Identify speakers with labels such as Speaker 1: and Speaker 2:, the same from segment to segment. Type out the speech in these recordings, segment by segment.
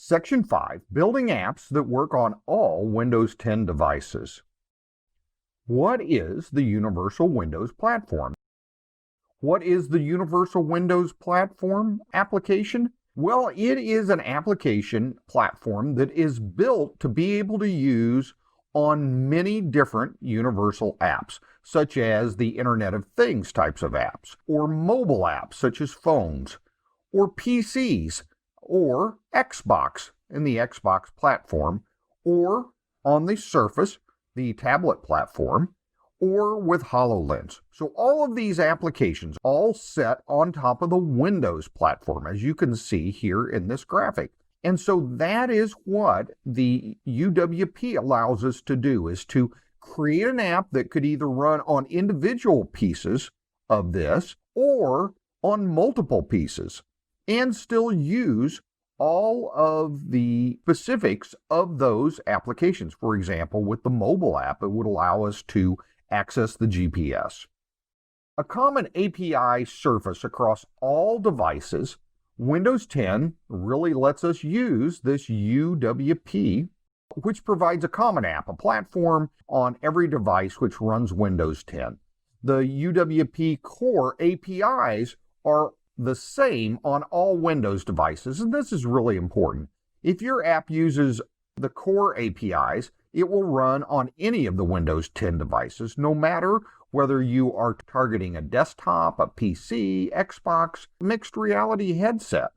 Speaker 1: Section 5, Building Apps that Work on All Windows 10 Devices. What is the Universal Windows Platform? What is the Universal Windows Platform application? Well, it is an application platform that is built to be able to use on many different universal apps, such as the Internet of Things types of apps, or mobile apps such as phones, or PCs, or Xbox in the Xbox platform, or on the Surface, the tablet platform, or with HoloLens. So all of these applications all set on top of the Windows platform, as you can see here in this graphic. And so that is what the UWP allows us to do, is to create an app that could either run on individual pieces of this or on multiple pieces, and still use all of the specifics of those applications. For example, with the mobile app, it would allow us to access the GPS. A common API surface across all devices, Windows 10 really lets us use this UWP, which provides a common app, a platform on every device which runs Windows 10. The UWP Core APIs are the same on all Windows devices, and this is really important. If your app uses the Core APIs, it will run on any of the Windows 10 devices, no matter whether you are targeting a desktop, a PC, Xbox, mixed reality headset.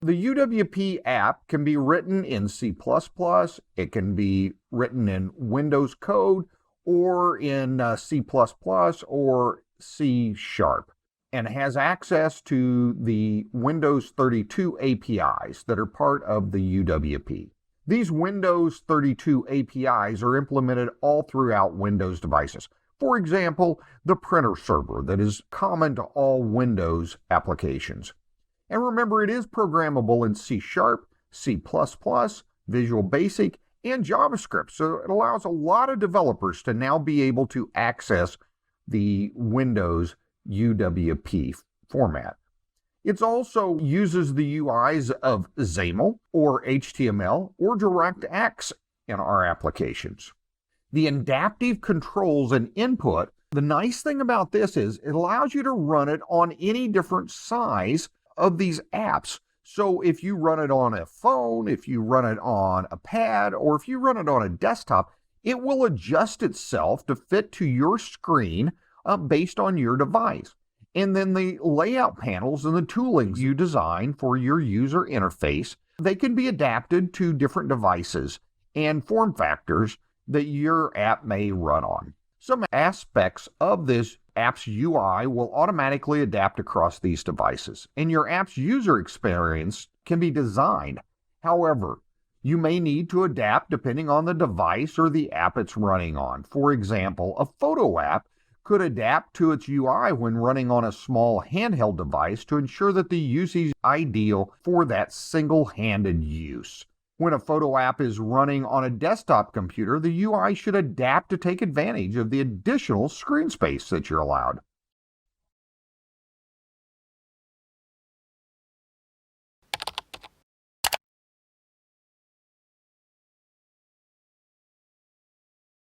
Speaker 1: The UWP app can be written in C++, it can be written in Windows code, or in C++ or C#, and has access to the Windows 32 APIs that are part of the UWP. These Windows 32 APIs are implemented all throughout Windows devices. For example, the printer server that is common to all Windows applications. And remember, it is programmable in C#, C++, Visual Basic, and JavaScript, so it allows a lot of developers to now be able to access the Windows UWP format. It also uses the UIs of XAML or HTML or DirectX in our applications. The adaptive controls and input, the nice thing about this is it allows you to run it on any different size of these apps. So if you run it on a phone, if you run it on a pad, or if you run it on a desktop, it will adjust itself to fit to your screen based on your device. And then the layout panels and the toolings you design for your user interface, they can be adapted to different devices and form factors that your app may run on. Some aspects of this app's UI will automatically adapt across these devices, and your app's user experience can be designed. However, you may need to adapt depending on the device or the app it's running on. For example, a photo app could adapt to its UI when running on a small handheld device to ensure that the use is ideal for that single-handed use. When a photo app is running on a desktop computer, the UI should adapt to take advantage of the additional screen space that you're allowed.